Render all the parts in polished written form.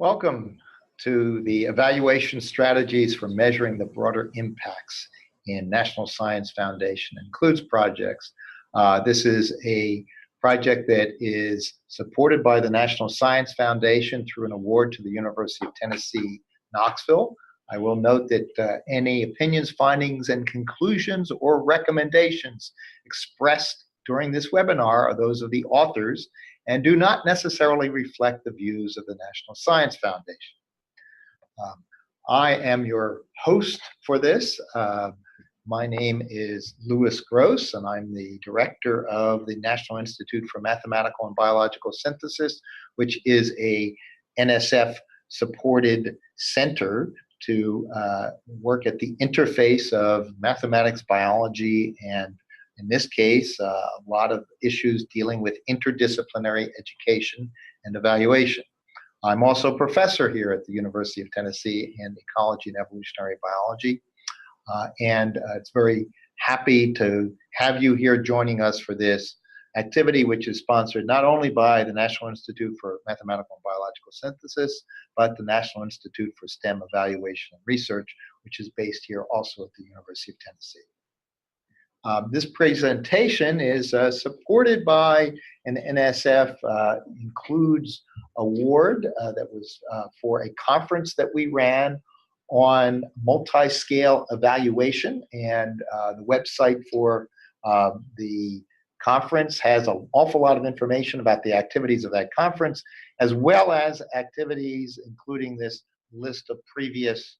Welcome to the evaluation strategies for measuring the broader impacts in National Science Foundation includes projects. This is a project that is supported by the National Science Foundation through an award to the University of Tennessee, Knoxville. I will note that any opinions, findings, and conclusions or recommendations expressed during this webinar are those of the authors and do not necessarily reflect the views of the National Science Foundation. I am your host for this. My name is Louis Gross, and I'm the director of the National Institute for Mathematical and Biological Synthesis, which is a NSF-supported center to work at the interface of mathematics, biology, and in this case, a lot of issues dealing with interdisciplinary education and evaluation. I'm also a professor here at the University of Tennessee in ecology and evolutionary biology. And it's very happy to have you here joining us for this activity, which is sponsored not only by the National Institute for Mathematical and Biological Synthesis, but the National Institute for STEM Evaluation and Research, which is based here also at the University of Tennessee. This presentation is supported by an NSF Includes award that was for a conference that we ran on multi-scale evaluation, and the website for the conference has an awful lot of information about the activities of that conference, as well as activities including this list of previous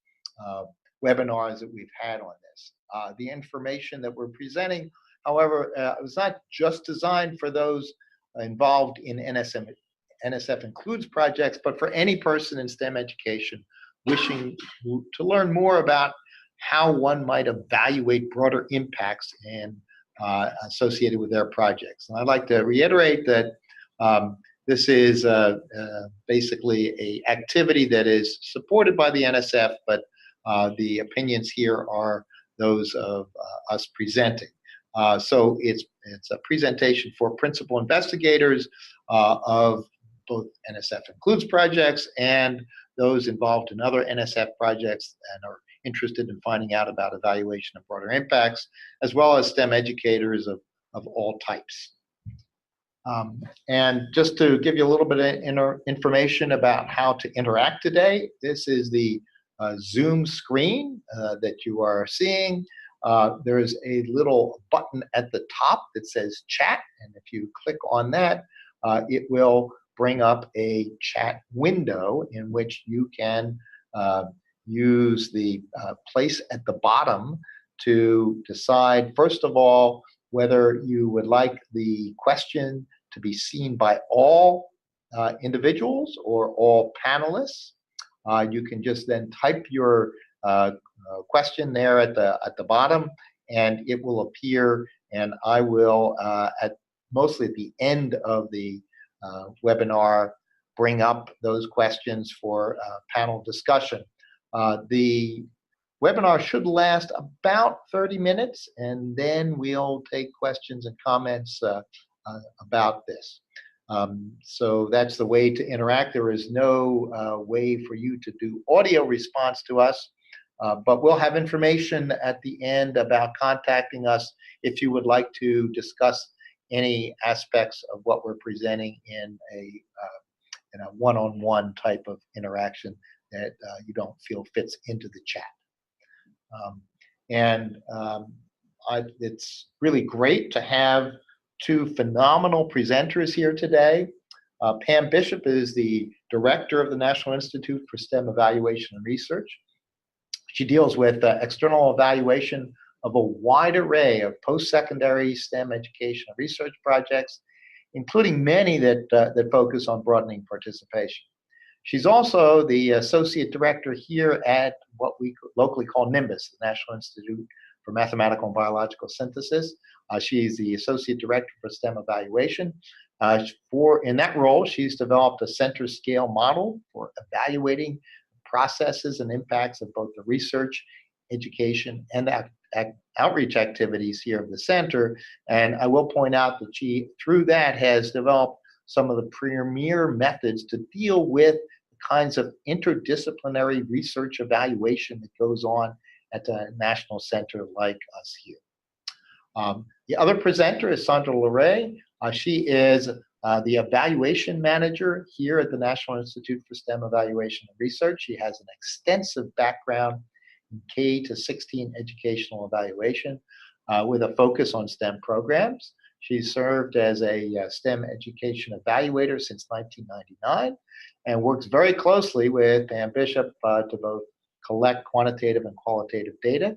webinars that we've had on this. The information that we're presenting, however, was not just designed for those involved in NSF Includes projects, but for any person in STEM education wishing to learn more about how one might evaluate broader impacts and associated with their projects. And I'd like to reiterate that this is basically an activity that is supported by the NSF, but the opinions here are those of us presenting. So it's a presentation for principal investigators of both NSF Includes projects and those involved in other NSF projects and are interested in finding out about evaluation of broader impacts, as well as STEM educators of all types. And just to give you a little bit of information about how to interact today, this is the Zoom screen that you are seeing. There is a little button at the top that says chat, and if you click on that, it will bring up a chat window in which you can use the place at the bottom to decide, first of all, whether you would like the question to be seen by all individuals or all panelists. You can just then type your question there at the bottom, and it will appear, and I will, mostly at the end of the webinar, bring up those questions for panel discussion. The webinar should last about 30 minutes, and then we'll take questions and comments about this. So that's the way to interact. There is no way for you to do audio response to us, but we'll have information at the end about contacting us if you would like to discuss any aspects of what we're presenting in a one-on-one type of interaction that you don't feel fits into the chat. It's really great to have two phenomenal presenters here today. Pam Bishop is the director of the National Institute for STEM Evaluation and Research. She deals with external evaluation of a wide array of post-secondary STEM education and research projects, including many that focus on broadening participation. She's also the associate director here at what we locally call NIMBUS, the National Institute for Mathematical and Biological Synthesis. She's the associate director for STEM evaluation. In that role, she's developed a center scale model for evaluating processes and impacts of both the research, education, and outreach activities here of the center. And I will point out that she, through that, has developed some of the premier methods to deal with kinds of interdisciplinary research evaluation that goes on at the national center like us here. The other presenter is Sandra Larray. She is the evaluation manager here at the National Institute for STEM Evaluation and Research. She has an extensive background in K to 16 educational evaluation with a focus on STEM programs. She served as a STEM education evaluator since 1999 and works very closely with Pam Bishop to both collect quantitative and qualitative data,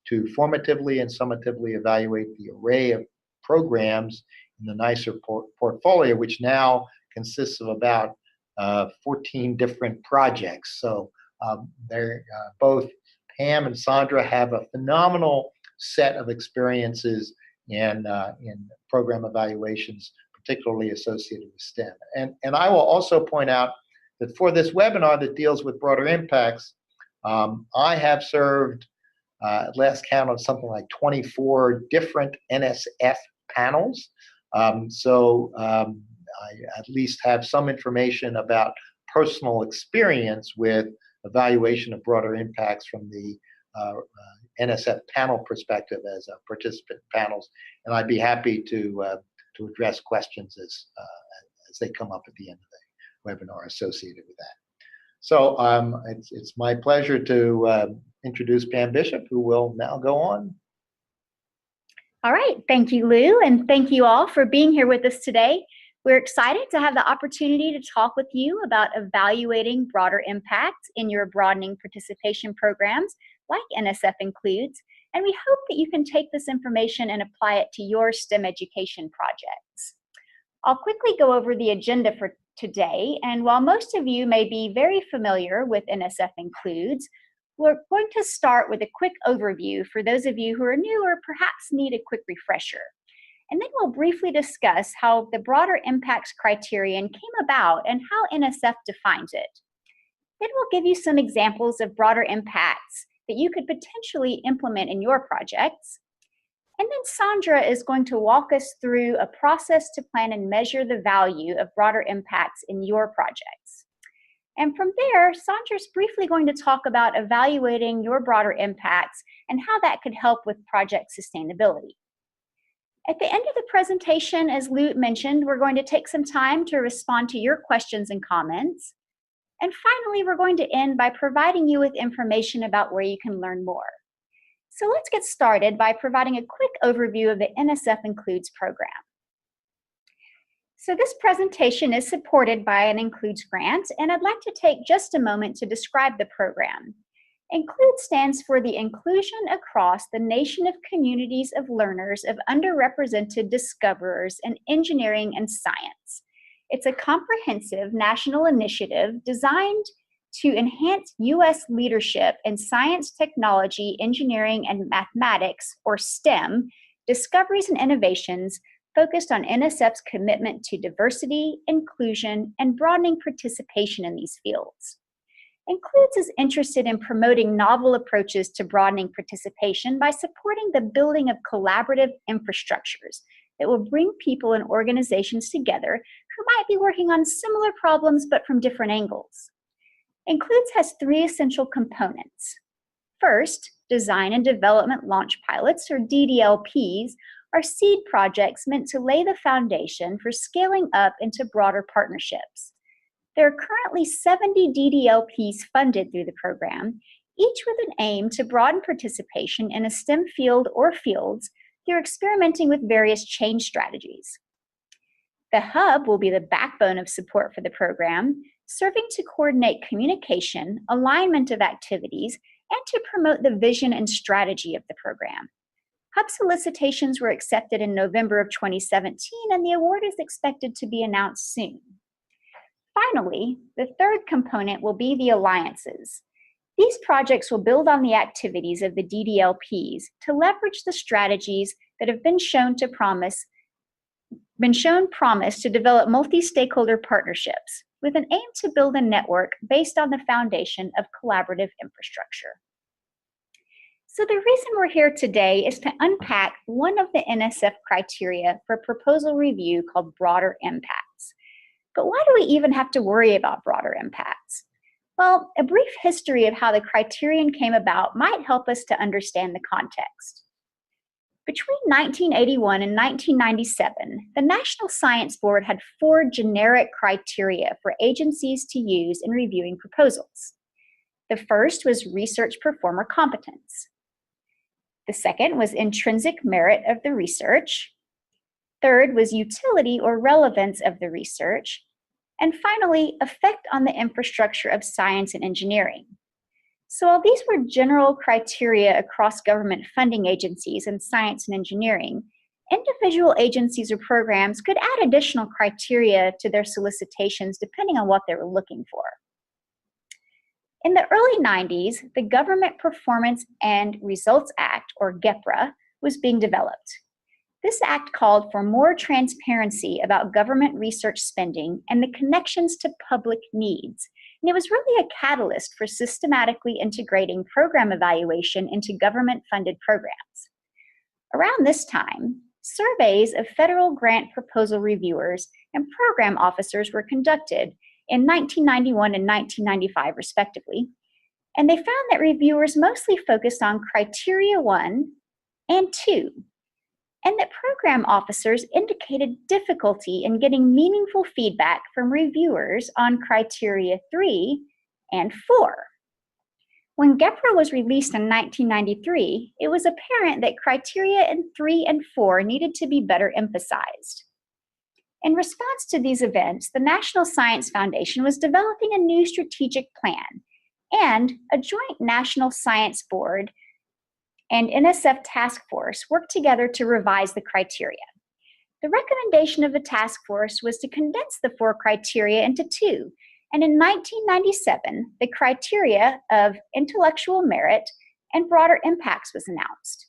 to formatively and summatively evaluate the array of programs in the NISER portfolio, which now consists of about 14 different projects. So both Pam and Sandra have a phenomenal set of experiences in program evaluations, particularly associated with STEM. And I will also point out that for this webinar that deals with broader impacts, I have served at last count of something like 24 different NSF panels. So I at least have some information about personal experience with evaluation of broader impacts from the NSF panel perspective as a participant panels, and I'd be happy to address questions as they come up at the end of the webinar associated with that. So it's my pleasure to introduce Pam Bishop, who will now go on. All right, thank you, Lou, and thank you all for being here with us today. We're excited to have the opportunity to talk with you about evaluating broader impact in your broadening participation programs like NSF Includes, and we hope that you can take this information and apply it to your STEM education projects. I'll quickly go over the agenda for today, and while most of you may be very familiar with NSF Includes, we're going to start with a quick overview for those of you who are new or perhaps need a quick refresher. And then we'll briefly discuss how the broader impacts criterion came about and how NSF defines it. Then we'll give you some examples of broader impacts that you could potentially implement in your projects. And then Sandra is going to walk us through a process to plan and measure the value of broader impacts in your projects. And from there, Sandra's briefly going to talk about evaluating your broader impacts and how that could help with project sustainability. At the end of the presentation, as Lou mentioned, we're going to take some time to respond to your questions and comments. And finally, we're going to end by providing you with information about where you can learn more. So let's get started by providing a quick overview of the NSF Includes program. So this presentation is supported by an Includes grant, and I'd like to take just a moment to describe the program. Include stands for the inclusion across the nation of communities of learners of underrepresented discoverers in engineering and science. It's a comprehensive national initiative designed to enhance U.S. leadership in science, technology, engineering, and mathematics, or STEM, discoveries and innovations focused on NSF's commitment to diversity, inclusion, and broadening participation in these fields. Includes is interested in promoting novel approaches to broadening participation by supporting the building of collaborative infrastructures that will bring people and organizations together who might be working on similar problems but from different angles. Includes has three essential components. First, design and development launch pilots, or DDLPs, are seed projects meant to lay the foundation for scaling up into broader partnerships. There are currently 70 DDLPs funded through the program, each with an aim to broaden participation in a STEM field or fields through experimenting with various change strategies. The hub will be the backbone of support for the program, serving to coordinate communication, alignment of activities, and to promote the vision and strategy of the program. Hub solicitations were accepted in November of 2017, and the award is expected to be announced soon. Finally, the third component will be the alliances. These projects will build on the activities of the DDLPs to leverage the strategies that have been shown promise to develop multi-stakeholder partnerships with an aim to build a network based on the foundation of collaborative infrastructure. So the reason we're here today is to unpack one of the NSF criteria for proposal review called broader impacts. But why do we even have to worry about broader impacts? Well, a brief history of how the criterion came about might help us to understand the context. Between 1981 and 1997, the National Science Board had 4 generic criteria for agencies to use in reviewing proposals. The first was research performer competence. The second was intrinsic merit of the research. Third was utility or relevance of the research. And finally, effect on the infrastructure of science and engineering. So while these were general criteria across government funding agencies in science and engineering, individual agencies or programs could add additional criteria to their solicitations depending on what they were looking for. In the early 90s, the Government Performance and Results Act, or GEPRA, was being developed. This act called for more transparency about government research spending and the connections to public needs. And it was really a catalyst for systematically integrating program evaluation into government-funded programs. Around this time, surveys of federal grant proposal reviewers and program officers were conducted in 1991 and 1995, respectively, and they found that reviewers mostly focused on criteria 1 and 2, and that program officers indicated difficulty in getting meaningful feedback from reviewers on criteria 3 and 4. When GEPRA was released in 1993, it was apparent that criteria in 3 and 4 needed to be better emphasized. In response to these events, the National Science Foundation was developing a new strategic plan, and a joint National Science Board and NSF task force worked together to revise the criteria. The recommendation of the task force was to condense the 4 criteria into 2, and in 1997, the criteria of intellectual merit and broader impacts was announced.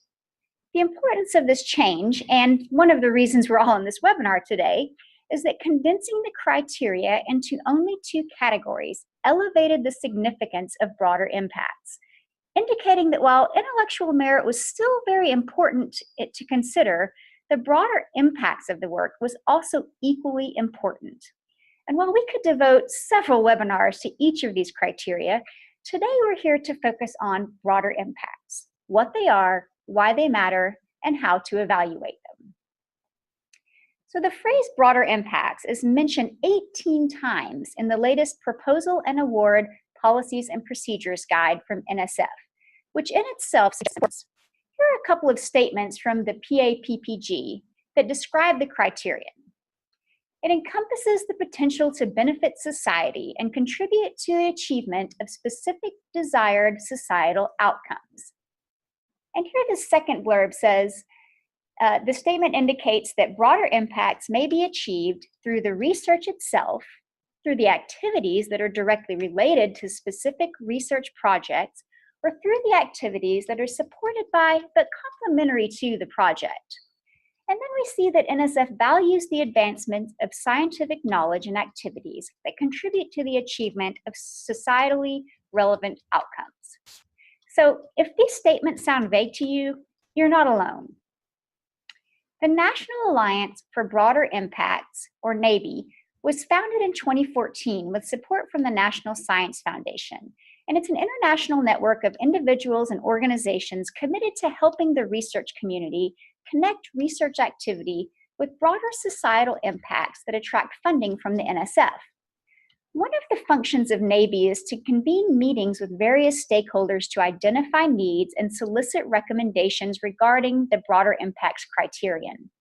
The importance of this change, and one of the reasons we're all in this webinar today, is that condensing the criteria into only 2 categories elevated the significance of broader impacts, indicating that while intellectual merit was still very important to consider, the broader impacts of the work was also equally important. And while we could devote several webinars to each of these criteria, today we're here to focus on broader impacts, what they are, why they matter, and how to evaluate them. So the phrase broader impacts is mentioned 18 times in the latest Proposal and Award Policies and Procedures Guide from NSF, which in itself supports. Here are a couple of statements from the PAPPG that describe the criterion. It encompasses the potential to benefit society and contribute to the achievement of specific desired societal outcomes. And here the second blurb says, the statement indicates that broader impacts may be achieved through the research itself, through the activities that are directly related to specific research projects, or through the activities that are supported by but complementary to the project. And then we see that NSF values the advancement of scientific knowledge and activities that contribute to the achievement of societally relevant outcomes. So if these statements sound vague to you, you're not alone. The National Alliance for Broader Impacts, or NABI, was founded in 2014 with support from the National Science Foundation, and it's an international network of individuals and organizations committed to helping the research community connect research activity with broader societal impacts that attract funding from the NSF. One of the functions of NABI is to convene meetings with various stakeholders to identify needs and solicit recommendations regarding the broader impacts criterion.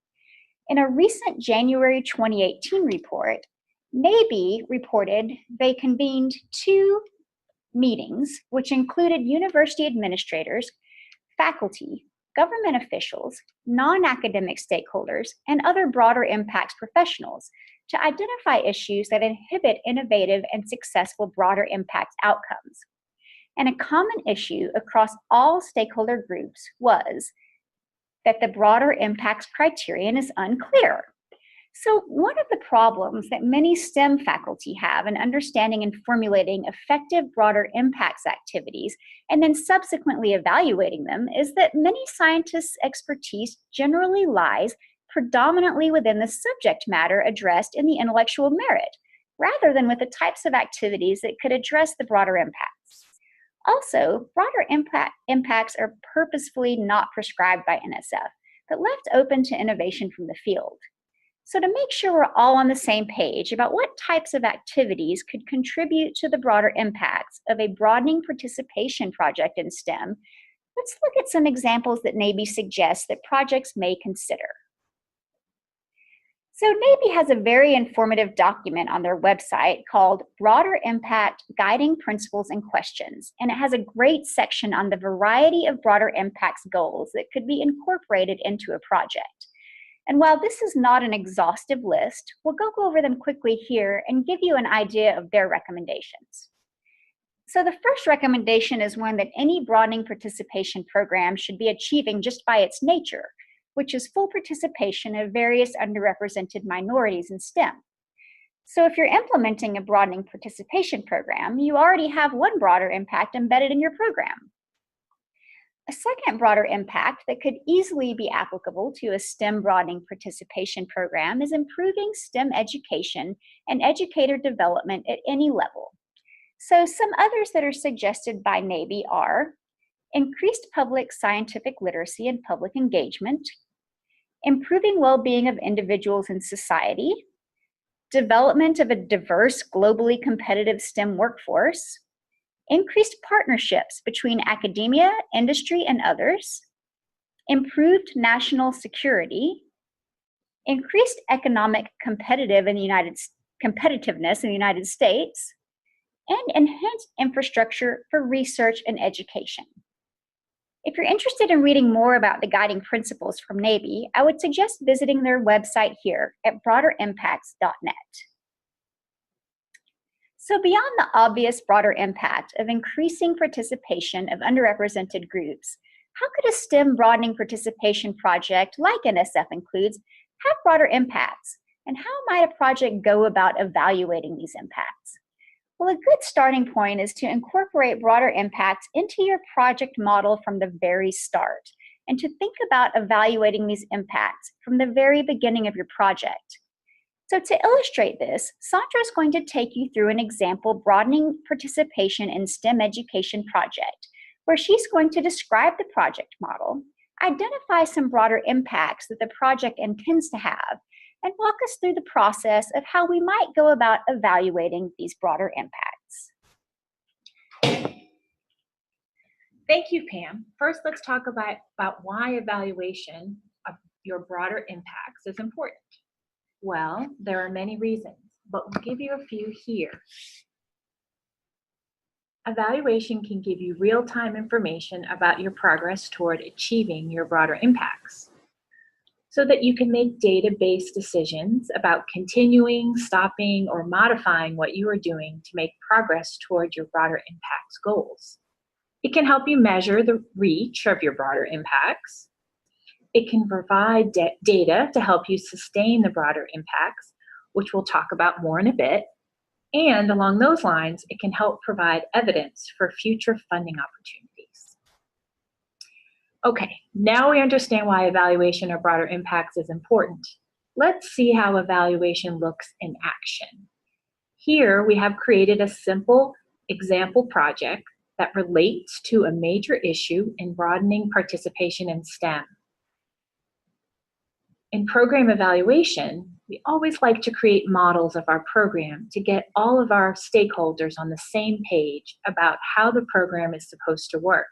In a recent January 2018 report, NABI reported they convened 2 meetings, which included university administrators, faculty, government officials, non-academic stakeholders, and other broader impacts professionals to identify issues that inhibit innovative and successful broader impact outcomes. And a common issue across all stakeholder groups was that the broader impacts criterion is unclear. So one of the problems that many STEM faculty have in understanding and formulating effective broader impacts activities and then subsequently evaluating them is that many scientists' expertise generally lies predominantly within the subject matter addressed in the intellectual merit, rather than with the types of activities that could address the broader impacts. Also, broader impacts are purposefully not prescribed by NSF, but left open to innovation from the field. So to make sure we're all on the same page about what types of activities could contribute to the broader impacts of a broadening participation project in STEM, let's look at some examples that NABE suggests that projects may consider. So NABE has a very informative document on their website called Broader Impact Guiding Principles and Questions, and it has a great section on the variety of broader impacts goals that could be incorporated into a project. And while this is not an exhaustive list, we'll go over them quickly here and give you an idea of their recommendations. So the first recommendation is one that any broadening participation program should be achieving just by its nature, which is full participation of various underrepresented minorities in STEM. So if you're implementing a broadening participation program, you already have one broader impact embedded in your program. A second broader impact that could easily be applicable to a STEM broadening participation program is improving STEM education and educator development at any level. So some others that are suggested by NABE are increased public scientific literacy and public engagement, improving well-being of individuals in society, development of a diverse, globally competitive STEM workforce, increased partnerships between academia, industry, and others, improved national security, increased economic competitiveness in the United States, and enhanced infrastructure for research and education. If you're interested in reading more about the guiding principles from NABE, I would suggest visiting their website here at broaderimpacts.net. So beyond the obvious broader impact of increasing participation of underrepresented groups, how could a STEM broadening participation project like NSF includes have broader impacts? And how might a project go about evaluating these impacts? Well, a good starting point is to incorporate broader impacts into your project model from the very start, and to think about evaluating these impacts from the very beginning of your project. So to illustrate this, Sandra is going to take you through an example broadening participation in STEM education project, where she's going to describe the project model, identify some broader impacts that the project intends to have, and walk us through the process of how we might go about evaluating these broader impacts. Thank you, Pam. First, let's talk about why evaluation of your broader impacts is important. Well, there are many reasons, but we'll give you a few here. Evaluation can give you real-time information about your progress toward achieving your broader impacts, so that you can make data-based decisions about continuing, stopping, or modifying what you are doing to make progress toward your broader impacts goals. It can help you measure the reach of your broader impacts. It can provide data to help you sustain the broader impacts, which we'll talk about more in a bit. And along those lines, it can help provide evidence for future funding opportunities. Okay, now we understand why evaluation of broader impacts is important. Let's see how evaluation looks in action. Here we have created a simple example project that relates to a major issue in broadening participation in STEM. In program evaluation, we always like to create models of our program to get all of our stakeholders on the same page about how the program is supposed to work.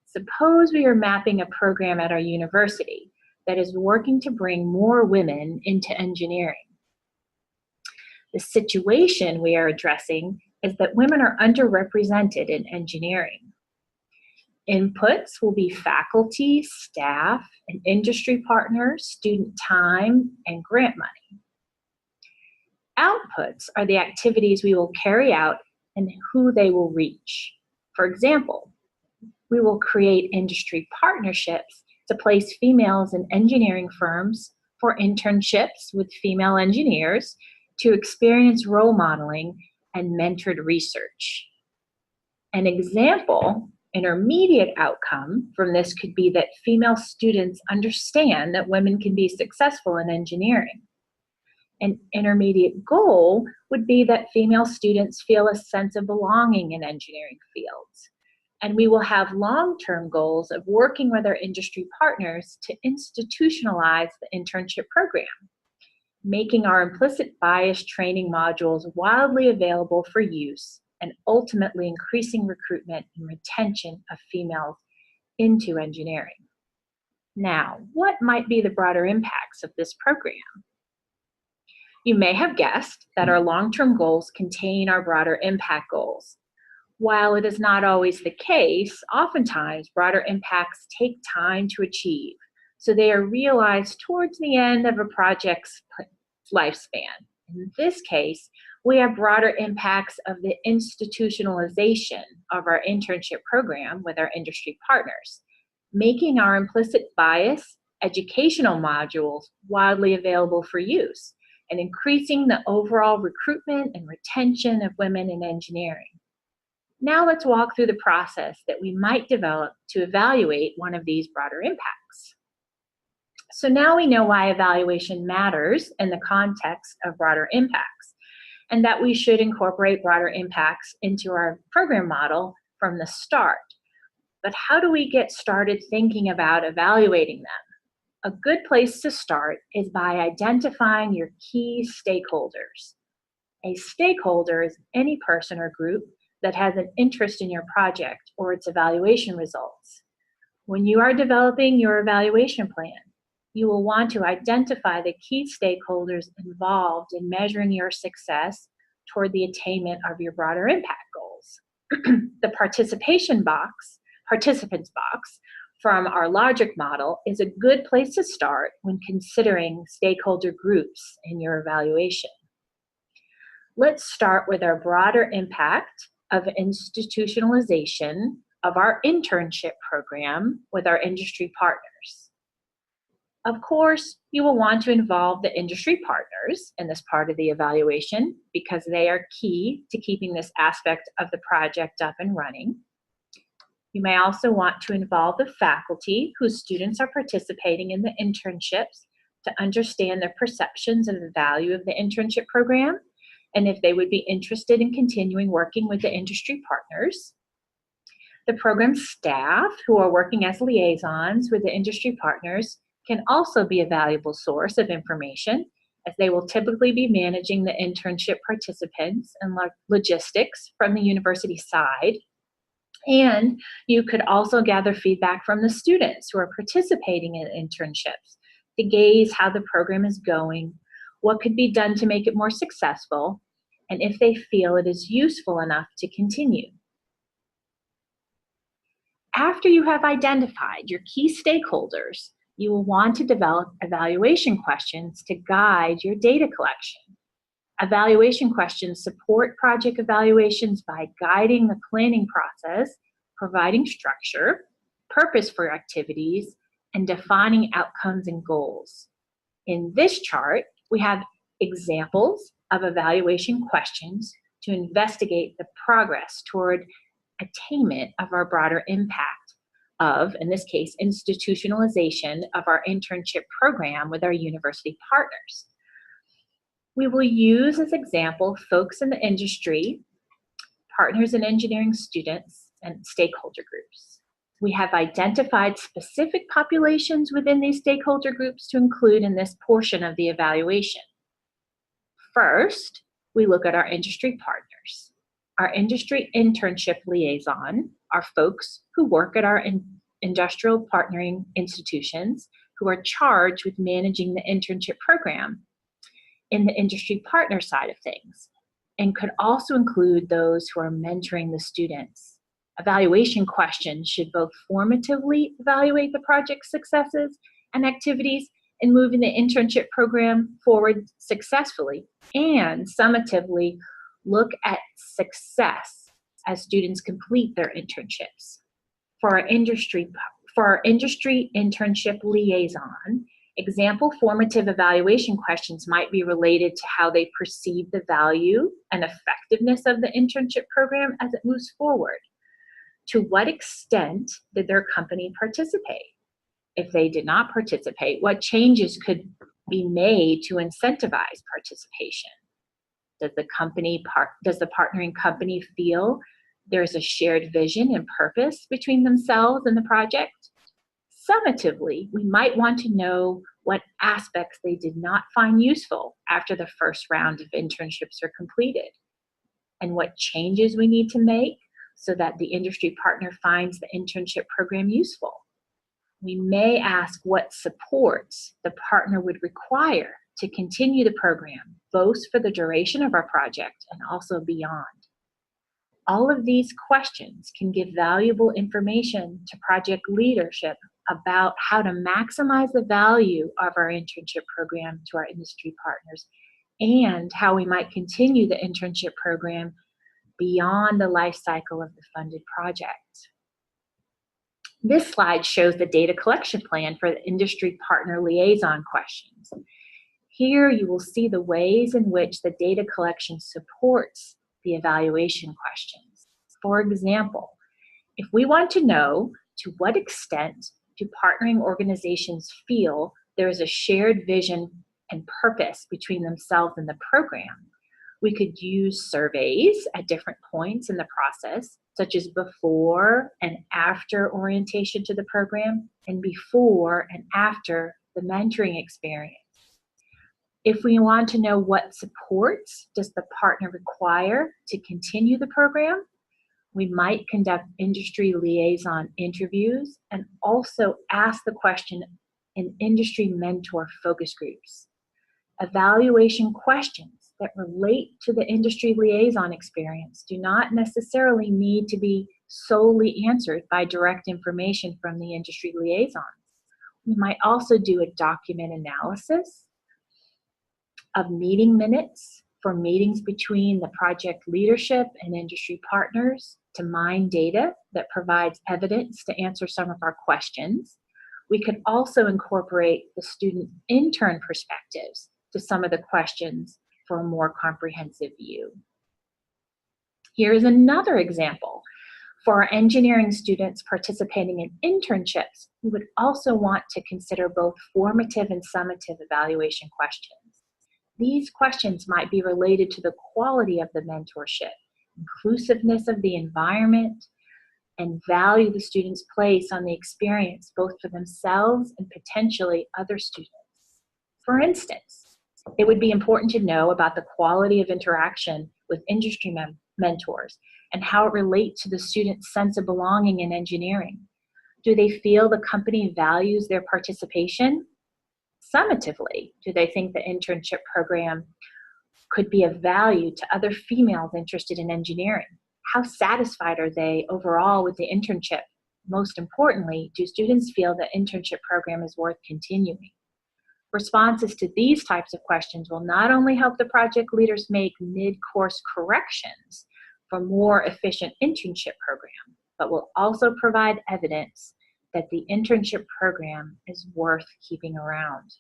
Suppose we are mapping a program at our university that is working to bring more women into engineering. The situation we are addressing is that women are underrepresented in engineering. Inputs will be faculty, staff, and industry partners, student time, and grant money. Outputs are the activities we will carry out and who they will reach. For example, we will create industry partnerships to place females in engineering firms for internships with female engineers to experience role modeling and mentored research. An example intermediate outcome from this could be that female students understand that women can be successful in engineering. An intermediate goal would be that female students feel a sense of belonging in engineering fields. And we will have long-term goals of working with our industry partners to institutionalize the internship program, making our implicit bias training modules widely available for use, and ultimately increasing recruitment and retention of females into engineering. Now, what might be the broader impacts of this program? You may have guessed that our long-term goals contain our broader impact goals. While it is not always the case, oftentimes broader impacts take time to achieve, so they are realized towards the end of a project's lifespan. In this case, we have broader impacts of the institutionalization of our internship program with our industry partners, making our implicit bias educational modules widely available for use, and increasing the overall recruitment and retention of women in engineering. Now let's walk through the process that we might develop to evaluate one of these broader impacts. So now we know why evaluation matters in the context of broader impacts, and that we should incorporate broader impacts into our program model from the start. But how do we get started thinking about evaluating them? A good place to start is by identifying your key stakeholders. A stakeholder is any person or group that has an interest in your project or its evaluation results. When you are developing your evaluation plan, you will want to identify the key stakeholders involved in measuring your success toward the attainment of your broader impact goals. The participants box from our logic model is a good place to start when considering stakeholder groups in your evaluation. Let's start with our broader impact of institutionalization of our internship program with our industry partners. Of course, you will want to involve the industry partners in this part of the evaluation because they are key to keeping this aspect of the project up and running. You may also want to involve the faculty whose students are participating in the internships to understand their perceptions of the value of the internship program, and if they would be interested in continuing working with the industry partners. The program staff who are working as liaisons with the industry partners can also be a valuable source of information, as they will typically be managing the internship participants and logistics from the university side. And you could also gather feedback from the students who are participating in internships to gauge how the program is going, what could be done to make it more successful, and if they feel it is useful enough to continue. After you have identified your key stakeholders, you will want to develop evaluation questions to guide your data collection. Evaluation questions support project evaluations by guiding the planning process, providing structure, purpose for activities, and defining outcomes and goals. In this chart, we have examples of evaluation questions to investigate the progress toward attainment of our broader impact of, in this case, institutionalization of our internship program with our university partners. We will use as example folks in the industry, partners in engineering students, and stakeholder groups. We have identified specific populations within these stakeholder groups to include in this portion of the evaluation. First, we look at our industry partners. Our industry internship liaison are folks who work at our industrial partnering institutions who are charged with managing the internship program in the industry partner side of things, and could also include those who are mentoring the students. Evaluation questions should both formatively evaluate the project's successes and activities in moving the internship program forward successfully, and summatively look at success as students complete their internships. For our industry internship liaison, example formative evaluation questions might be related to how they perceive the value and effectiveness of the internship program as it moves forward. To what extent did their company participate? If they did not participate, what changes could be made to incentivize participation? Does the partnering company feel there's a shared vision and purpose between themselves and the project? Summatively, we might want to know what aspects they did not find useful after the first round of internships are completed, and what changes we need to make so that the industry partner finds the internship program useful. We may ask what supports the partner would require to continue the program, both for the duration of our project and also beyond. All of these questions can give valuable information to project leadership about how to maximize the value of our internship program to our industry partners and how we might continue the internship program beyond the life cycle of the funded project. This slide shows the data collection plan for the industry partner liaison questions. Here you will see the ways in which the data collection supports the evaluation questions. For example, if we want to know to what extent do partnering organizations feel there is a shared vision and purpose between themselves and the program, we could use surveys at different points in the process, such as before and after orientation to the program and before and after the mentoring experience. If we want to know what supports does the partner require to continue the program, we might conduct industry liaison interviews and also ask the question in industry mentor focus groups. Evaluation questions that relate to the industry liaison experience do not necessarily need to be solely answered by direct information from the industry liaisons. We might also do a document analysis of meeting minutes for meetings between the project leadership and industry partners to mine data that provides evidence to answer some of our questions. We could also incorporate the student intern perspectives to some of the questions for a more comprehensive view. Here is another example. For our engineering students participating in internships, we would also want to consider both formative and summative evaluation questions. These questions might be related to the quality of the mentorship, inclusiveness of the environment, and value the students place on the experience both for themselves and potentially other students. For instance, it would be important to know about the quality of interaction with industry mentors and how it relates to the student's sense of belonging in engineering. Do they feel the company values their participation? Summatively, do they think the internship program could be of value to other females interested in engineering? How satisfied are they overall with the internship? Most importantly, do students feel the internship program is worth continuing? Responses to these types of questions will not only help the project leaders make mid-course corrections for more efficient internship program, but will also provide evidence that the internship program is worth keeping around.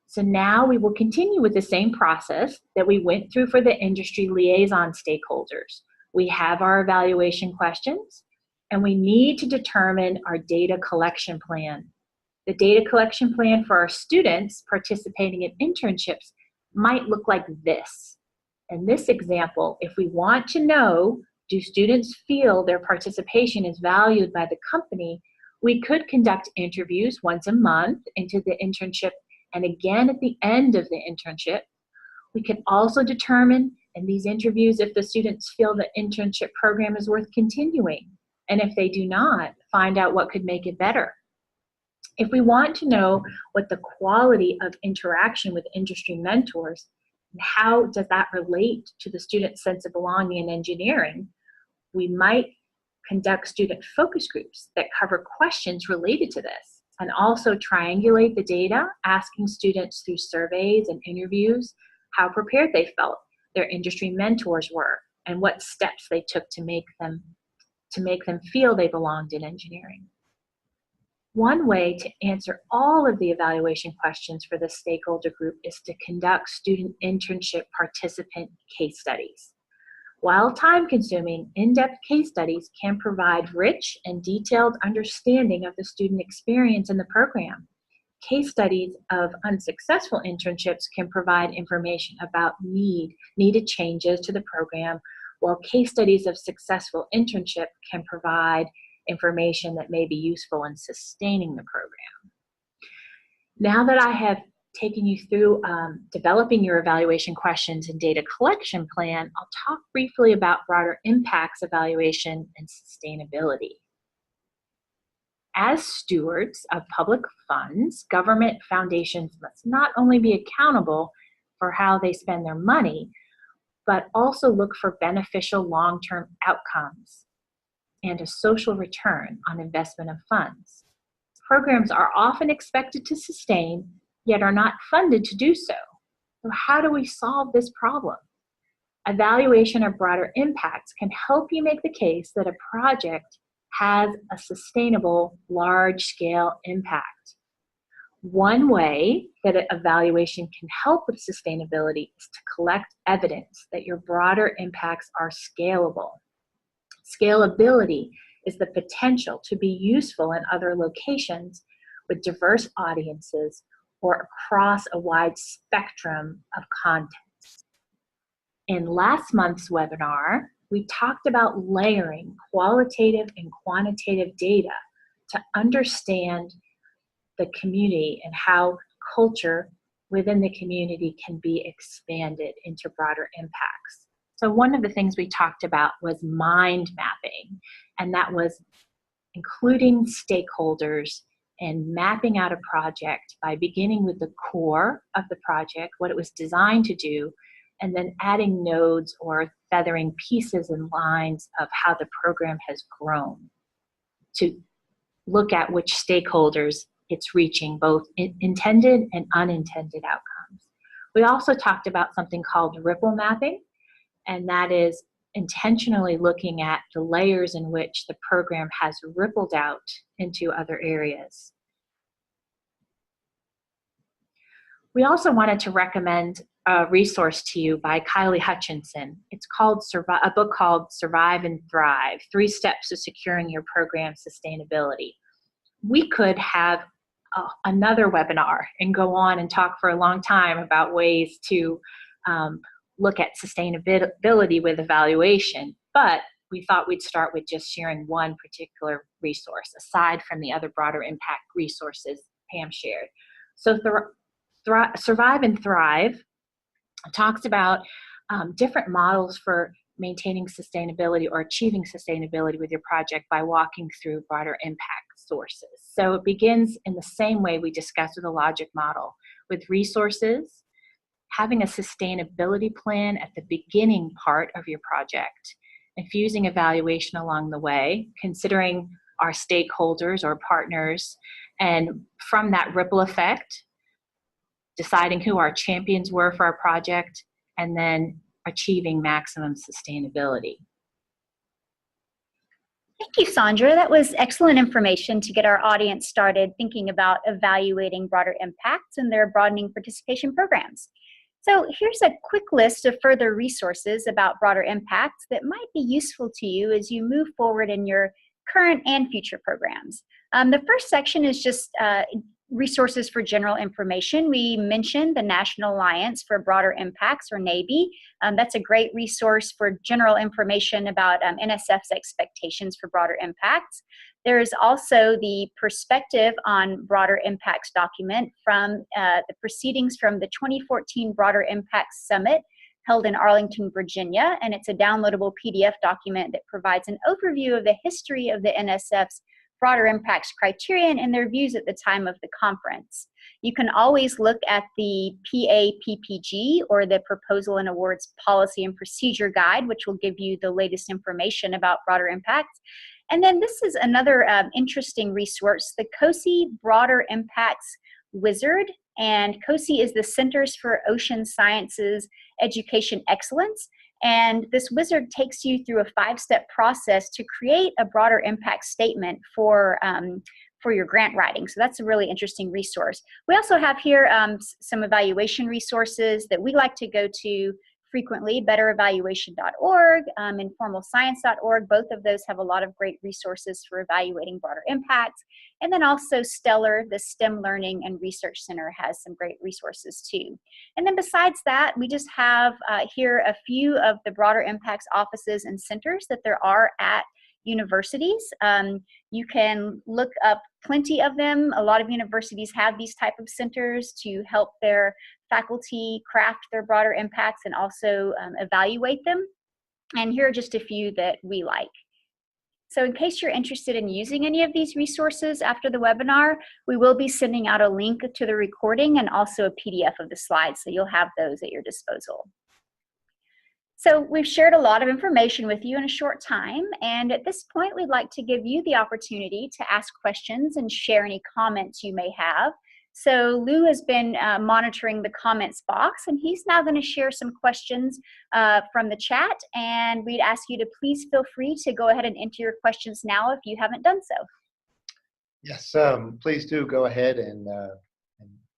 So now we will continue with the same process that we went through for the industry liaison stakeholders. We have our evaluation questions, and we need to determine our data collection plan. The data collection plan for our students participating in internships might look like this. In this example, if we want to know, do students feel their participation is valued by the company, we could conduct interviews once a month into the internship and again at the end of the internship. We can also determine in these interviews if the students feel the internship program is worth continuing, and if they do not, find out what could make it better. If we want to know what the quality of interaction with industry mentors and how does that relate to the student's sense of belonging in engineering, we might conduct student focus groups that cover questions related to this and also triangulate the data, asking students through surveys and interviews how prepared they felt their industry mentors were and what steps they took to make them feel they belonged in engineering. One way to answer all of the evaluation questions for the stakeholder group is to conduct student internship participant case studies. While time-consuming, in-depth case studies can provide rich and detailed understanding of the student experience in the program. Case studies of unsuccessful internships can provide information about needed changes to the program, while case studies of successful internship can provide information that may be useful in sustaining the program. Now that I have taken you through developing your evaluation questions and data collection plan, I'll talk briefly about broader impacts evaluation and sustainability. As stewards of public funds, government foundations must not only be accountable for how they spend their money, but also look for beneficial long-term outcomes and a social return on investment of funds. Programs are often expected to sustain, yet are not funded to do so. So how do we solve this problem? Evaluation of broader impacts can help you make the case that a project has a sustainable, large-scale impact. One way that an evaluation can help with sustainability is to collect evidence that your broader impacts are scalable. Scalability is the potential to be useful in other locations with diverse audiences or across a wide spectrum of contexts. In last month's webinar, we talked about layering qualitative and quantitative data to understand the community and how culture within the community can be expanded into broader impacts. So one of the things we talked about was mind mapping, and that was including stakeholders and mapping out a project by beginning with the core of the project, what it was designed to do, and then adding nodes or feathering pieces and lines of how the program has grown to look at which stakeholders it's reaching, both intended and unintended outcomes. We also talked about something called ripple mapping, and that is intentionally looking at the layers in which the program has rippled out into other areas. We also wanted to recommend a resource to you by Kylie Hutchinson. It's called a book called Survive and Thrive, 3 Steps to Securing Your Program Sustainability. We could have another webinar and go on and talk for a long time about ways to look at sustainability with evaluation, but we thought we'd start with just sharing one particular resource aside from the other broader impact resources Pam shared. So Survive and Thrive talks about different models for maintaining sustainability or achieving sustainability with your project by walking through broader impact sources. So it begins in the same way we discussed with the logic model, with resources, having a sustainability plan at the beginning part of your project, infusing evaluation along the way, considering our stakeholders or partners, and from that ripple effect, deciding who our champions were for our project, and then achieving maximum sustainability. Thank you, Sandra. That was excellent information to get our audience started thinking about evaluating broader impacts in their broadening participation programs. So here's a quick list of further resources about broader impacts that might be useful to you as you move forward in your current and future programs. The first section is just resources for general information. We mentioned the National Alliance for Broader Impacts, or NABI. That's a great resource for general information about NSF's expectations for broader impacts. There is also the Perspective on Broader Impacts document from the proceedings from the 2014 Broader Impacts Summit held in Arlington, Virginia, and it's a downloadable PDF document that provides an overview of the history of the NSF's broader impacts criterion and their views at the time of the conference. You can always look at the PAPPG, or the Proposal and Awards Policy and Procedure Guide, which will give you the latest information about broader impacts. And then this is another interesting resource, the COSI Broader Impacts Wizard. And COSI is the Centers for Ocean Sciences Education Excellence. And this wizard takes you through a 5-step process to create a broader impact statement for your grant writing. So that's a really interesting resource. We also have here some evaluation resources that we like to go to frequently, betterevaluation.org, informalscience.org. Both of those have a lot of great resources for evaluating broader impacts. And then also Stellar, the STEM Learning and Research Center, has some great resources too. And then besides that, we just have here a few of the Broader Impacts offices and centers that there are at universities. You can look up plenty of them. A lot of universities have these type of centers to help their faculty craft their broader impacts and also evaluate them. And here are just a few that we like. So in case you're interested in using any of these resources after the webinar, we will be sending out a link to the recording and also a PDF of the slides, so you'll have those at your disposal. So we've shared a lot of information with you in a short time, and at this point we'd like to give you the opportunity to ask questions and share any comments you may have. So Lou has been monitoring the comments box, and he's now going to share some questions from the chat, and we'd ask you to please feel free to go ahead and enter your questions now if you haven't done so. Yes, please do go ahead and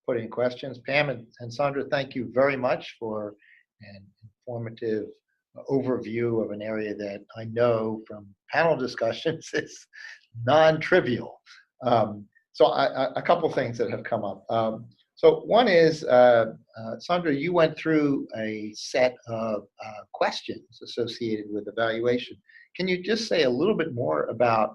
put in questions. Pam and Sandra, thank you very much for an informative overview of an area that I know from panel discussions is non-trivial. So a couple things that have come up. So one is, Sandra, you went through a set of questions associated with evaluation. Can you just say a little bit more about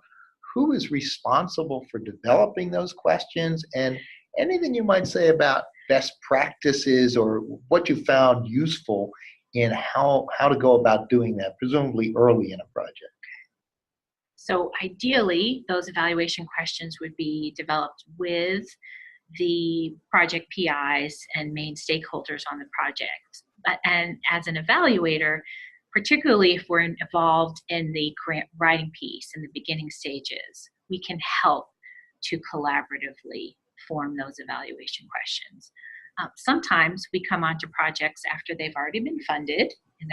who is responsible for developing those questions, and anything you might say about best practices or what you found useful in how to go about doing that, presumably early in a project? So ideally, those evaluation questions would be developed with the project PIs and main stakeholders on the project. And as an evaluator, particularly if we're involved in the grant writing piece in the beginning stages, we can help to collaboratively form those evaluation questions. Sometimes we come onto projects after they've already been funded and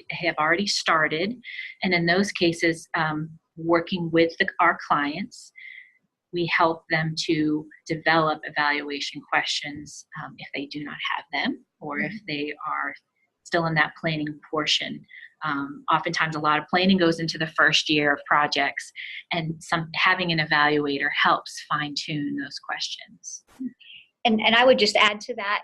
have already started, and in those cases, working with our clients, we help them to develop evaluation questions if they do not have them, or if they are still in that planning portion. Oftentimes a lot of planning goes into the first year of projects, and having an evaluator helps fine-tune those questions. And I would just add to that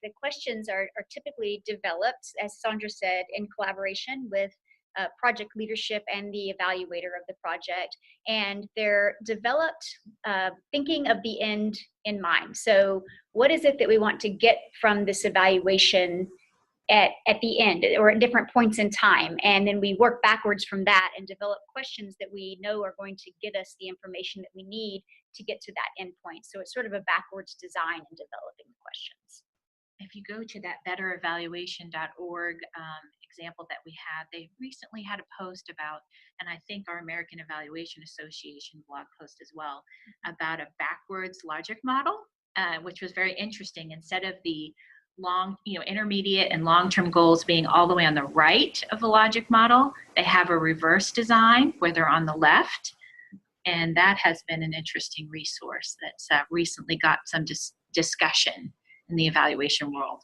the questions are typically developed, as Sandra said, in collaboration with project leadership and the evaluator of the project. And they're developed thinking of the end in mind. So what is it that we want to get from this evaluation at the end, or at different points in time? And then we work backwards from that and develop questions that we know are going to get us the information that we need to get to that end point. So it's sort of a backwards design in developing the questions. If you go to that betterevaluation.org example that we had, they recently had a post about, and I think our American Evaluation Association blog post as well, about a backwards logic model, which was very interesting. Instead of the intermediate and long-term goals being all the way on the right of the logic model, they have a reverse design where they're on the left. And that has been an interesting resource that's recently got some discussion in the evaluation world.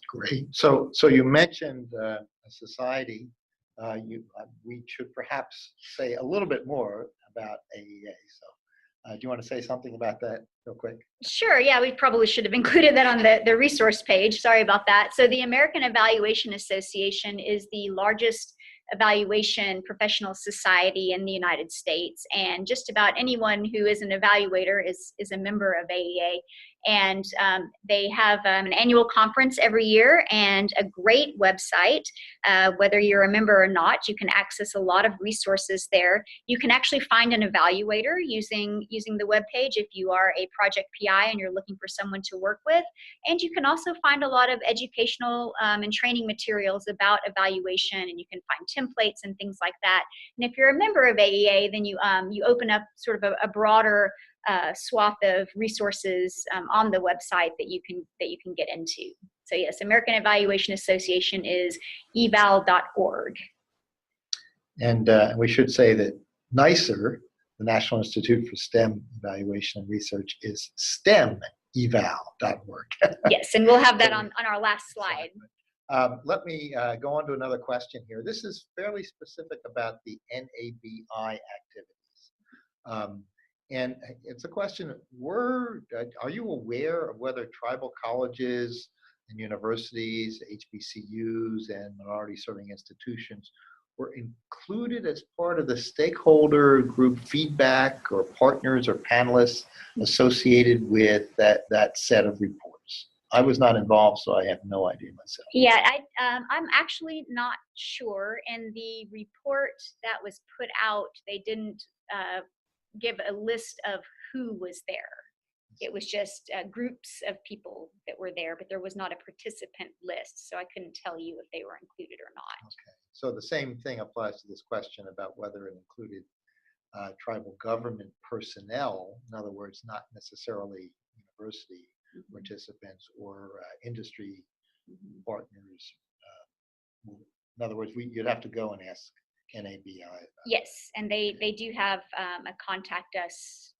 Great. So you mentioned a society. We should perhaps say a little bit more about AEA. So do you want to say something about that real quick? Sure. Yeah, we probably should have included that on the resource page. Sorry about that. So the American Evaluation Association is the largest evaluation professional society in the United States, and just about anyone who is an evaluator is a member of AEA. And they have an annual conference every year and a great website. Whether you're a member or not, you can access a lot of resources there. You can actually find an evaluator using the webpage if you are a project PI and you're looking for someone to work with. And you can also find a lot of educational and training materials about evaluation, and you can find templates and things like that. And if you're a member of AEA, then you open up sort of a broader swath of resources on the website that you can get into. So yes, American Evaluation Association is eval.org. And we should say that NICER, the National Institute for STEM Evaluation and Research, is stemeval.org. Yes, and we'll have that on our last slide. Let me go on to another question here. This is fairly specific about the NABI activities. And it's a question, are you aware of whether tribal colleges and universities, HBCUs, and minority serving institutions were included as part of the stakeholder group feedback or partners or panelists associated with that set of reports? I was not involved, so I have no idea myself. Yeah, I'm actually not sure. In the report that was put out, they didn't give a list of who was there. It was just groups of people that were there, but there was not a participant list, so I couldn't tell you if they were included or not. Okay, so the same thing applies to this question about whether it included tribal government personnel, in other words, not necessarily university participants or industry partners. In other words, you'd have to go and ask NABI. Yes, and they do have a contact us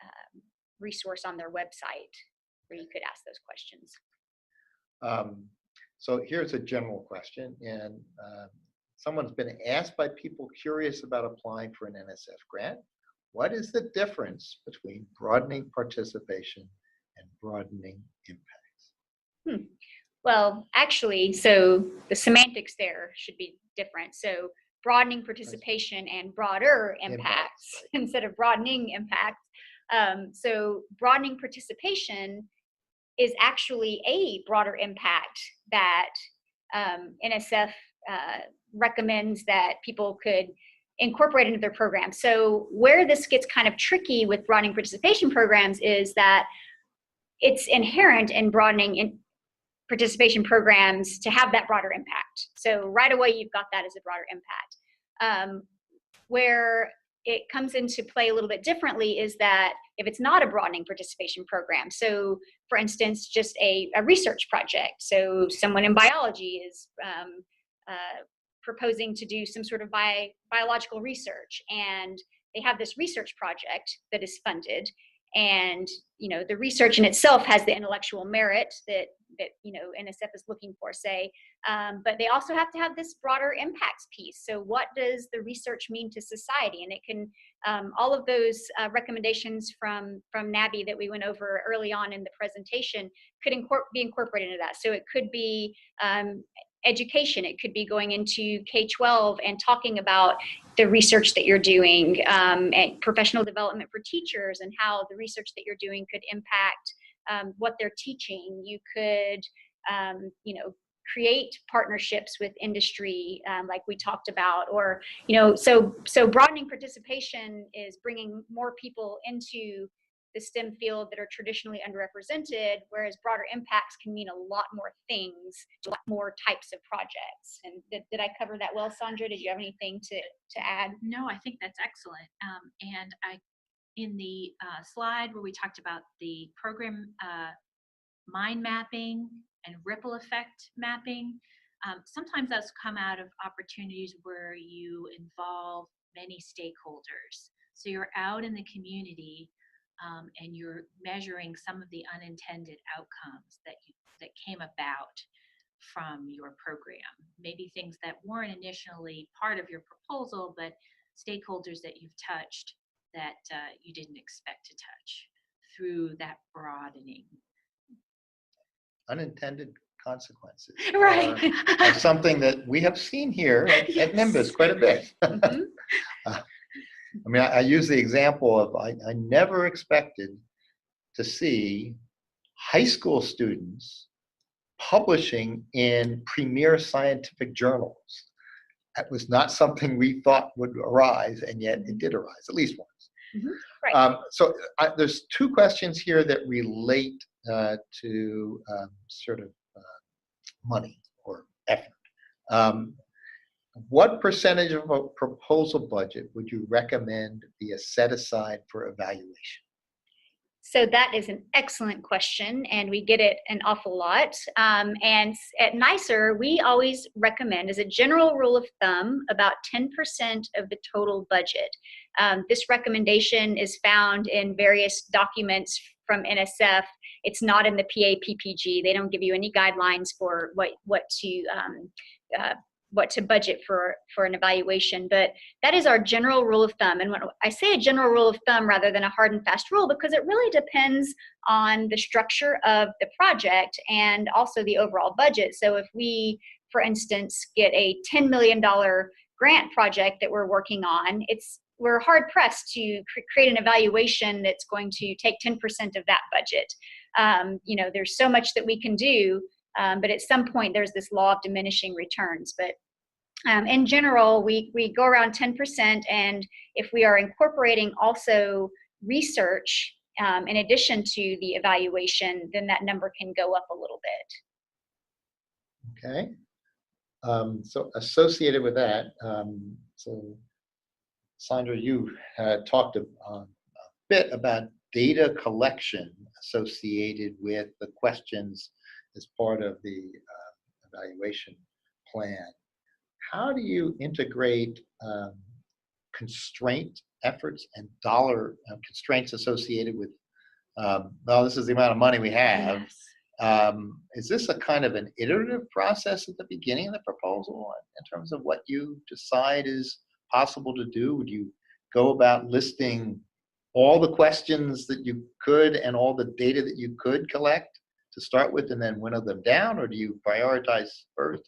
resource on their website where you could ask those questions. So here's a general question, and someone's been asked by people curious about applying for an NSF grant. What is the difference between broadening participation and broadening impacts? Well, actually, so the semantics there should be different. So broadening participation and broader impacts instead of broadening impacts. So broadening participation is actually a broader impact that NSF recommends that people could incorporate into their program. So where this gets kind of tricky with broadening participation programs is that it's inherent in broadening participation programs to have that broader impact. So right away, you've got that as a broader impact. Where it comes into play a little bit differently is that if it's not a broadening participation program, so for instance, just a research project, so someone in biology is proposing to do some sort of biological research, and they have this research project that is funded, and the research in itself has the intellectual merit that NSF is looking for, say, but they also have to have this broader impacts piece. So what does the research mean to society? And it can all of those recommendations from NABI that we went over early on in the presentation could be incorporated into that. So it could be education. It could be going into K-12 and talking about the research that you're doing, and professional development for teachers, and how the research that you're doing could impact what they're teaching. You could, create partnerships with industry, like we talked about, or, so broadening participation is bringing more people into the STEM field that are traditionally underrepresented, whereas broader impacts can mean a lot more things, a lot more types of projects. And did I cover that well, Sandra? Did you have anything to add? No, I think that's excellent. And in the slide where we talked about the program mind mapping and ripple effect mapping, sometimes those come out of opportunities where you involve many stakeholders. So you're out in the community, and you're measuring some of the unintended outcomes that came about from your program. Maybe things that weren't initially part of your proposal, but stakeholders that you've touched that you didn't expect to touch through that broadening. Unintended consequences Right. are something that we have seen here at Nimbus quite a bit. Mm-hmm. I mean, I use the example of I never expected to see high school students publishing in premier scientific journals. That was not something we thought would arise, and yet it did arise, at least once. Mm-hmm. Right. So there's two questions here that relate to sort of money or effort. What percentage of a proposal budget would you recommend be set aside for evaluation? So that is an excellent question, and we get it an awful lot. And at NYSER, we always recommend, as a general rule of thumb, about 10% of the total budget. This recommendation is found in various documents from NSF. It's not in the PA-PPG. They don't give you any guidelines for what to what to budget for an evaluation. But that is our general rule of thumb. And when I say a general rule of thumb rather than a hard and fast rule, because it really depends on the structure of the project and also the overall budget. So if we, for instance, get a $10 million grant project that we're working on, we're hard pressed to create an evaluation that's going to take 10% of that budget. There's so much that we can do, but at some point there's this law of diminishing returns. But in general, we go around 10%, and if we are incorporating also research in addition to the evaluation, then that number can go up a little bit. Okay. So associated with that, so Sandra, you talked a bit about data collection associated with the questions as part of the evaluation plan. How do you integrate constraint efforts and dollar constraints associated with, well, this is the amount of money we have. Yes. Is this a kind of an iterative process at the beginning of the proposal in terms of what you decide is possible to do? Would you go about listing all the questions that you could and all the data that you could collect to start with and then winnow them down, or do you prioritize first?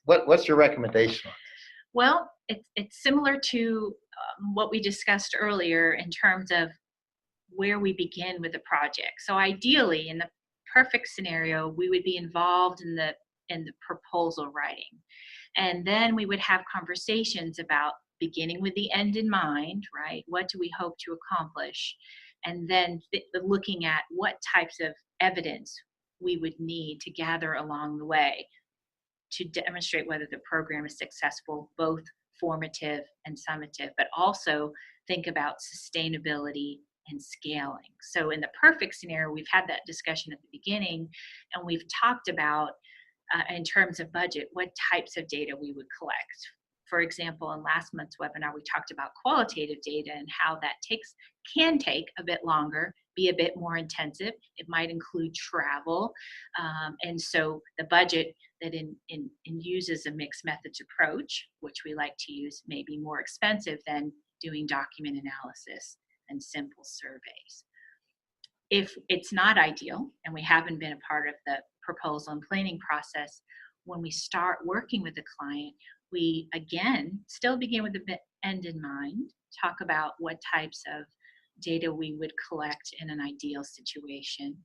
What's your recommendation on this? Well, it's similar to what we discussed earlier in terms of where we begin with the project. So ideally, in the perfect scenario, we would be involved in the proposal writing. And then we would have conversations about beginning with the end in mind, right? What do we hope to accomplish? And then looking at what types of evidence we would need to gather along the way to demonstrate whether the program is successful, both formative and summative, but also think about sustainability and scaling. So in the perfect scenario, we've had that discussion at the beginning, and we've talked about, in terms of budget, what types of data we would collect. For example, in last month's webinar, we talked about qualitative data and how that can take a bit longer, be a bit more intensive. It might include travel. And so the budget that uses a mixed methods approach, which we like to use, may be more expensive than doing document analysis and simple surveys. If it's not ideal and we haven't been a part of the proposal and planning process, when we start working with the client, we again still begin with the end in mind, talk about what types of data we would collect in an ideal situation,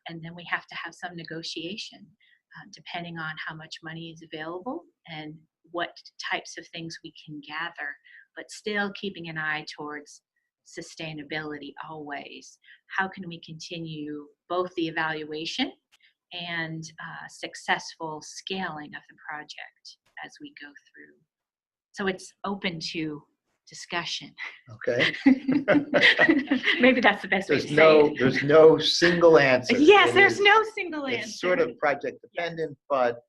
and then we have to have some negotiation depending on how much money is available and what types of things we can gather, but still keeping an eye towards sustainability always. How can we continue both the evaluation and successful scaling of the project as we go through? So it's open to discussion. Okay. Maybe that's the best way to say it. There's no single answer. Yes, there's no single answer. It's sort of project dependent, but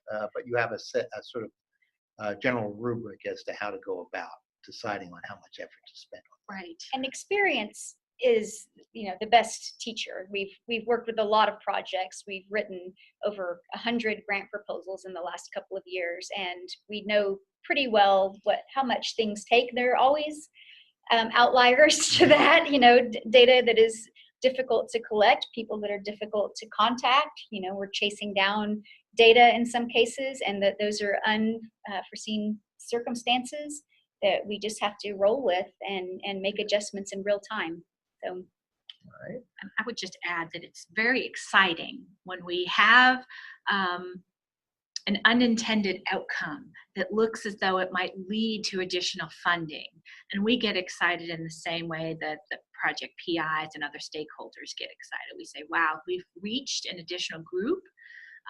you have a sort of general rubric as to how to go about deciding on how much effort to spend on. Right. And experience is, the best teacher. We've worked with a lot of projects. We've written over 100 grant proposals in the last couple of years, and we know pretty well how much things take. There are always outliers to that, data that is difficult to collect, people that are difficult to contact. We're chasing down data in some cases, and that those are unforeseen circumstances that we just have to roll with and make adjustments in real time. So, All right. I would just add that it's very exciting when we have an unintended outcome that looks as though it might lead to additional funding. And we get excited in the same way that the project PIs and other stakeholders get excited. We say, wow, we've reached an additional group,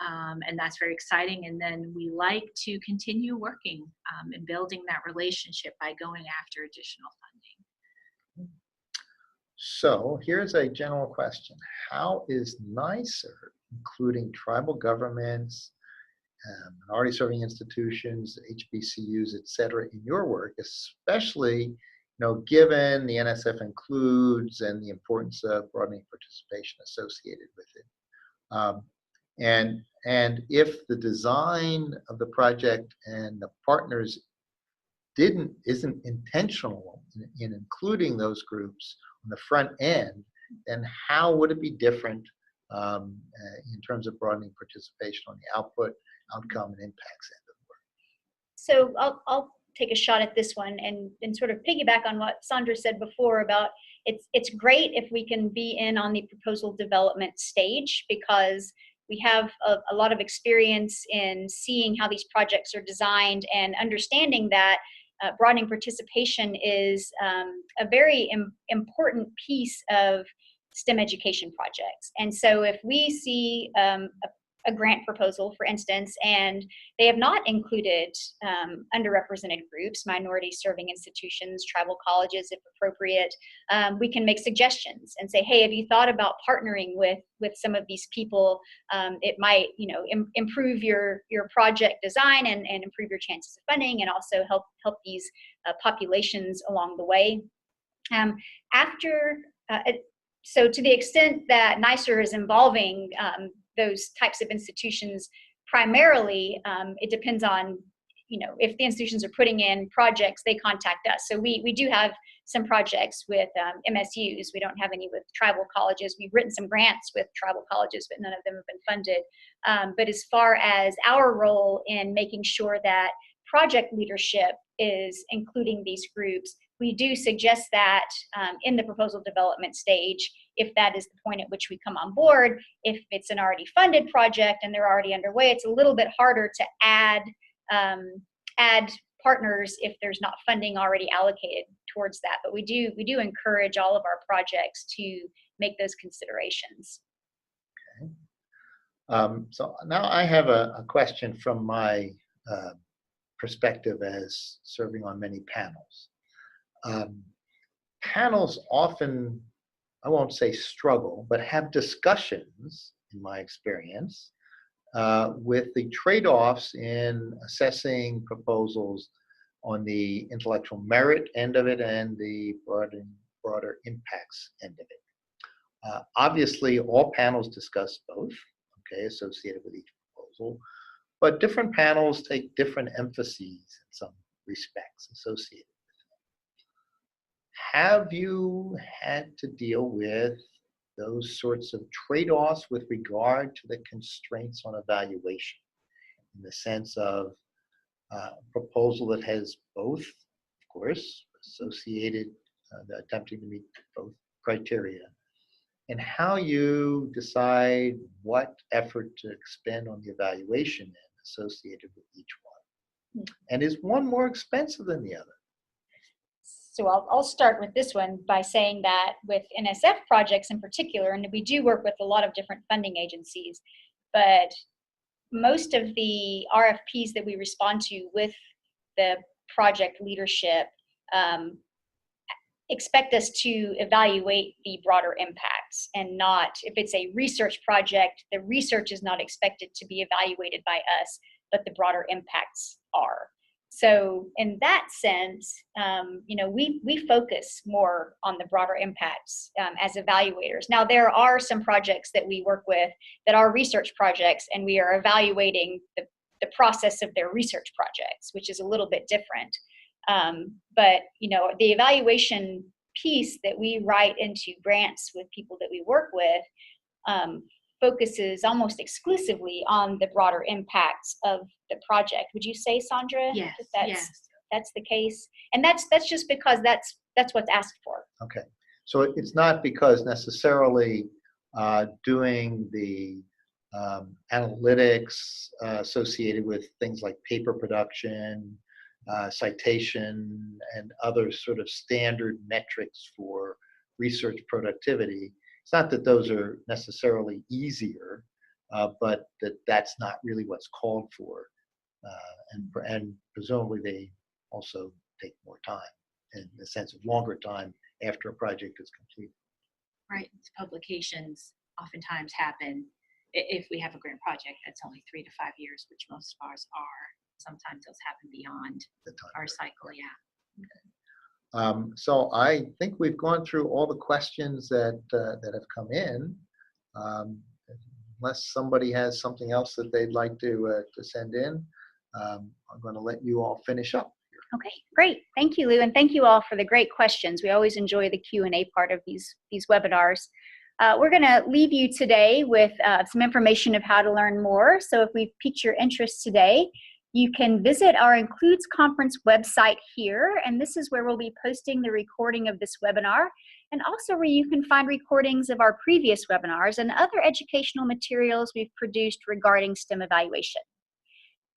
and that's very exciting. And then we like to continue working and building that relationship by going after additional funding. So here's a general question. How is NYSERD, including tribal governments, minority serving institutions, HBCUs, et cetera, in your work, especially given the NSF includes and the importance of broadening participation associated with it? And And if the design of the project and the partners isn't intentional in including those groups on the front end, then how would it be different in terms of broadening participation on the output, outcome, and impacts end of the work? So I'll take a shot at this one and sort of piggyback on what Sandra said before about it's great if we can be in on the proposal development stage, because we have a lot of experience in seeing how these projects are designed and understanding that broadening participation is a very important piece of STEM education projects. And so if we see a grant proposal, for instance, and they have not included underrepresented groups, minority serving institutions, tribal colleges, if appropriate, we can make suggestions and say, hey, have you thought about partnering with some of these people? It might, improve your project design and improve your chances of funding, and also help these populations along the way. So to the extent that NYSER is involving those types of institutions, primarily, it depends on, if the institutions are putting in projects, they contact us. So we do have some projects with MSUs. We don't have any with tribal colleges. We've written some grants with tribal colleges, but none of them have been funded. But as far as our role in making sure that project leadership is including these groups, we do suggest that in the proposal development stage, if that is the point at which we come on board. If it's an already funded project and they're already underway, it's a little bit harder to add partners if there's not funding already allocated towards that. But we do encourage all of our projects to make those considerations. Okay. So now I have a question from my perspective as serving on many panels. Panels often, I won't say struggle, but have discussions, in my experience, with the trade-offs in assessing proposals on the intellectual merit end of it and the broader impacts end of it. Obviously, all panels discuss both, okay, associated with each proposal, but different panels take different emphases in some respects associated. Have you had to deal with those sorts of trade-offs with regard to the constraints on evaluation, in the sense of a proposal that has both, of course, associated, attempting to meet both criteria, and how you decide what effort to expend on the evaluation end associated with each one? And is one more expensive than the other? So I'll start with this one by saying that with NSF projects in particular, and we do work with a lot of different funding agencies, but most of the RFPs that we respond to with the project leadership expect us to evaluate the broader impacts, and not, if it's a research project, the research is not expected to be evaluated by us, but the broader impacts are. So in that sense, we focus more on the broader impacts as evaluators. Now, there are some projects that we work with that are research projects, and we are evaluating the process of their research projects, which is a little bit different. But the evaluation piece that we write into grants with people that we work with focuses almost exclusively on the broader impacts of the project. Would you say, Sandra? Yes. That's the case, and that's just because that's what's asked for. Okay, so it's not because necessarily doing the analytics associated with things like paper production, citation, and other sort of standard metrics for research productivity. It's not that those are necessarily easier, but that's not really what's called for. And presumably they also take more time, in the sense of longer time after a project is completed. Right. Publications oftentimes happen, if we have a grant project that's only 3 to 5 years, which most of ours are. Sometimes those happen beyond The time our period. cycle, yeah. So I think we've gone through all the questions that have come in. unless somebody has something else that they'd like to send in, I'm going to let you all finish up. Okay, great. Thank you, Lou, and thank you all for the great questions. We always enjoy the Q&A part of these webinars. We're going to leave you today with some information of how to learn more. So if we've piqued your interest today, you can visit our Includes Conference website here, and this is where we'll be posting the recording of this webinar, and also where you can find recordings of our previous webinars and other educational materials we've produced regarding STEM evaluation.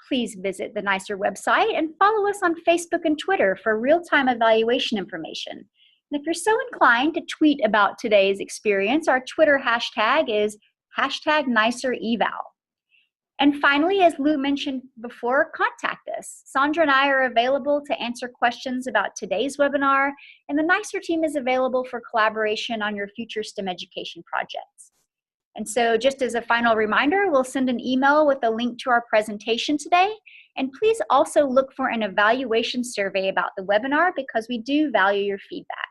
Please visit the NYSER website and follow us on Facebook and Twitter for real-time evaluation information. And if you're so inclined to tweet about today's experience, our Twitter hashtag is #NYSEREval. And finally, as Lou mentioned before, contact us. Sandra and I are available to answer questions about today's webinar, and the NYSER team is available for collaboration on your future STEM education projects. And so just as a final reminder, we'll send an email with a link to our presentation today. And please also look for an evaluation survey about the webinar because we do value your feedback.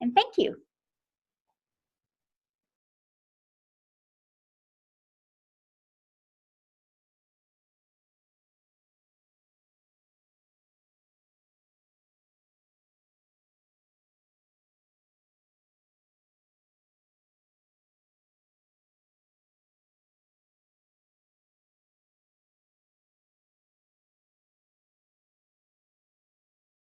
And thank you.